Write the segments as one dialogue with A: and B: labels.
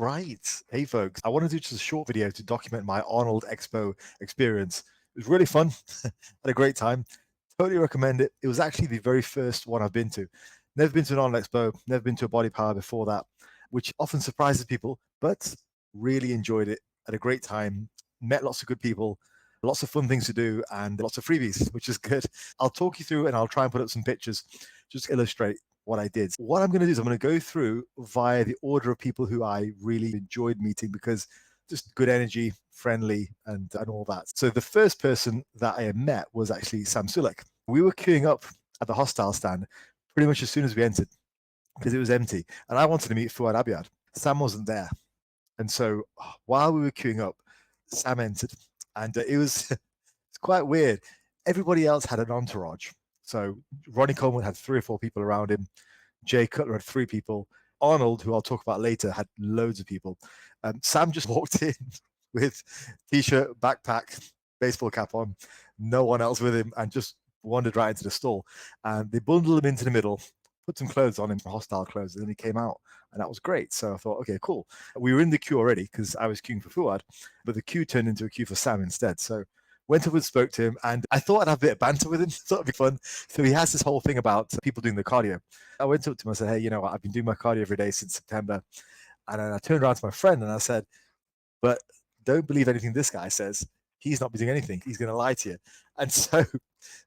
A: right. Hey, folks. I want to do just a short video to document my Arnold Expo experience. It was really fun. Had a great time. Totally recommend it. It was actually the very first one I've been to. Never been to an Arnold Expo, never been to a body power before that, which often surprises people, but really enjoyed it. Had a great time. Met lots of good people, lots of fun things to do, and lots of freebies, which is good. I'll talk you through and I'll try and put up some pictures just to illustrate what I did. What I'm going to do is I'm going to go through via the order of people who I really enjoyed meeting because just good energy, friendly, and all that. So the first person that I met was actually Sam Sulek. We were queuing up at the hostile stand pretty much as soon as we entered because it was empty. And I wanted to meet Fuad Abiad. Sam wasn't there. And so while we were queuing up, Sam entered. And it was it's quite weird. Everybody else had an entourage. So Ronnie Coleman had 3 or 4 people around him. Cutler had 3 people. Arnold, who I'll talk about later, had loads of people. Sam just walked in with t-shirt, backpack, baseball cap on, no one else with him, and just wandered right into the stall. And they bundled him into the middle, put some clothes on him, hostile clothes, and then he came out. And that was great. So I thought, okay, cool. We were in the queue already because I was queuing for Fuad, but the queue turned into a queue for Sam instead. So went up and spoke to him, and I thought I'd have a bit of banter with him. Thought it'd be fun. So he has this whole thing about people doing the cardio. I went up to him and said, hey, you know what? I've been doing my cardio every day since September. And then I turned around to my friend and I said, but don't believe anything this guy says. He's not doing anything. He's going to lie to you. And so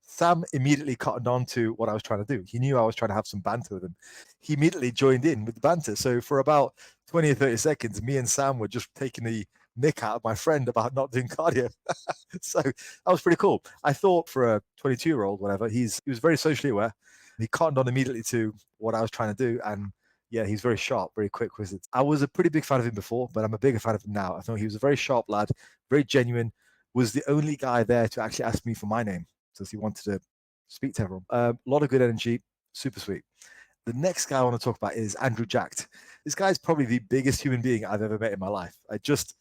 A: Sam immediately cottoned on to what I was trying to do. He knew I was trying to have some banter with him. He immediately joined in with the banter. So for about 20 or 30 seconds, me and Sam were just taking the nick out of my friend about not doing cardio. So that was pretty cool. I thought for a 22-year-old, whatever, he was very socially aware. He cottoned on immediately to what I was trying to do. And yeah, he's very sharp, very quick with it. I was a pretty big fan of him before, but I'm a bigger fan of him now. I thought he was a very sharp lad, very genuine, was the only guy there to actually ask me for my name because he wanted to speak to everyone. A lot of good energy, super sweet. The next guy I want to talk about is Andrew Jacked. This guy's probably the biggest human being I've ever met in my life. Just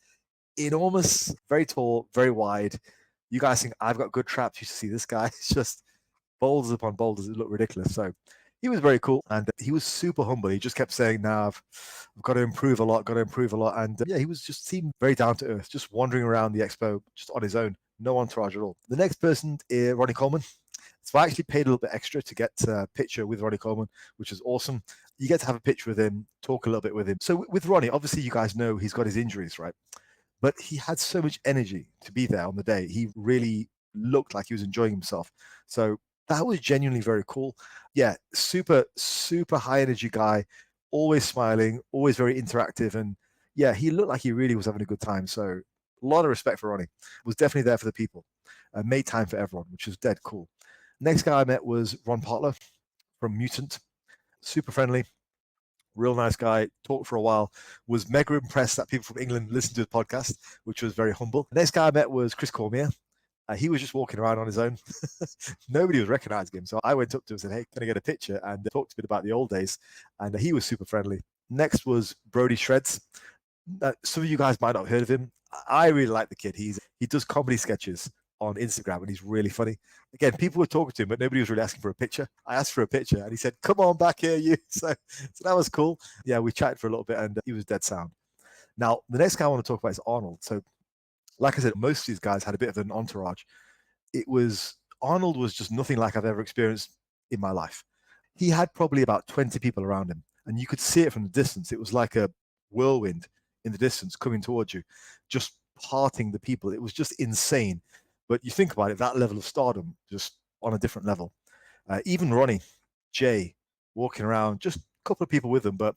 A: enormous, very tall, very wide. You guys think I've got good traps. You should see this guy. It's just boulders upon boulders. It looked ridiculous. So he was very cool and he was super humble. He just kept saying, "Nah, I've got to improve a lot, got to improve a lot." And yeah, he was just seemed very down to earth, just wandering around the expo just on his own, no entourage at all. The next person is Ronnie Coleman. So I actually paid a little bit extra to get a picture with Ronnie Coleman, which is awesome. You get to have a picture with him, talk a little bit with him. So with Ronnie, obviously you guys know he's got his injuries, right? But he had so much energy to be there on the day. He really looked like he was enjoying himself. So that was genuinely very cool. Yeah, super, super high energy guy, always smiling, always very interactive. And yeah, he looked like he really was having a good time. So a lot of respect for Ronnie. Was definitely there for the people. Made time for everyone, which was dead cool. Next guy I met was Ron Potler from Mutant. Super friendly, real nice guy, talked for a while, was mega impressed that people from England listened to his podcast, which was very humble. The next guy I met was Chris Cormier. He was just walking around on his own. Nobody was recognizing him. So I went up to him and said, hey, can I get a picture? And talked a bit about the old days. And he was super friendly. Next was Brody Shred. Some of you guys might not have heard of him. I really like the kid. He does comedy sketches on Instagram and he's really funny. Again, people were talking to him, but nobody was really asking for a picture. I asked for a picture and he said, come on back here, you. So that was cool. Yeah, we chatted for a little bit and he was dead sound. Now, the next guy I want to talk about is Arnold. So like I said, most of these guys had a bit of an entourage. Arnold was just nothing like I've ever experienced in my life. He had probably about 20 people around him and you could see it from the distance. It was like a whirlwind in the distance coming towards you, just parting the people. It was just insane. But you think about it, that level of stardom, just on a different level. Even Ronnie, Jay, walking around, just a couple of people with them, but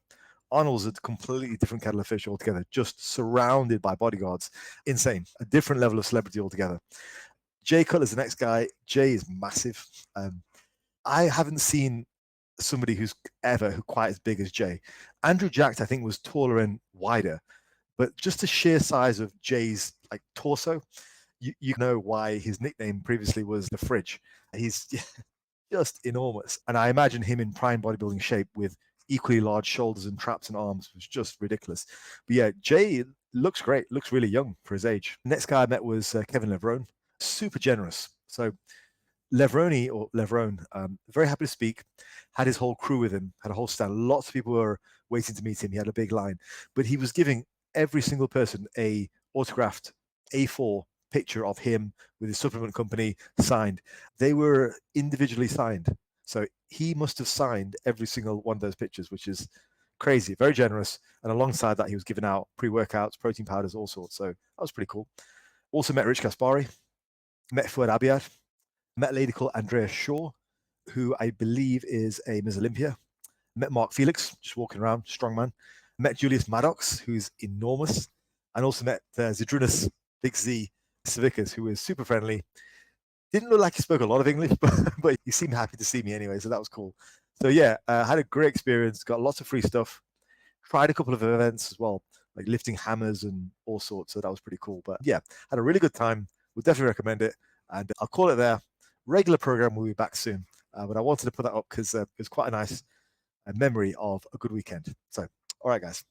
A: Arnold's a completely different kettle of fish altogether, just surrounded by bodyguards. Insane. A different level of celebrity altogether. Jay Cutler's the next guy. Jay is massive. I haven't seen somebody who's quite as big as Jay. Andrew Jacked, I think, was taller and wider, but just the sheer size of Jay's torso, you know why his nickname previously was the Fridge. He's just enormous. And I imagine him in prime bodybuilding shape with equally large shoulders and traps and arms was just ridiculous. But yeah, Jay looks great, looks really young for his age. Next guy I met was Kevin Levone, super generous. So Levone, very happy to speak, had his whole crew with him, had a whole stand. Lots of people were waiting to meet him. He had a big line, but he was giving every single person a autographed A4 picture of him with his supplement company signed. They were individually signed. So he must have signed every single one of those pictures, which is crazy, very generous. And alongside that, he was giving out pre-workouts, protein powders, all sorts. So that was pretty cool. Also met Rich Gaspari, met Fuad Abiad, met a lady called Andrea Shaw, who I believe is a Ms. Olympia. Met Mark Felix, just walking around, strongman. Met Julius Maddox, who's enormous. And also met Zunis Big Z Civicus, who was super friendly. Didn't look like he spoke a lot of English, but he seemed happy to see me anyway, so that was cool. So yeah, had a great experience, got lots of free stuff. Tried a couple of events as well, like lifting hammers and all sorts, so that was pretty cool. But yeah, had a really good time. Would definitely recommend it. And I'll call it there. Regular program will be back soon. But I wanted to put that up because it was quite a nice memory of a good weekend. So, all right, guys.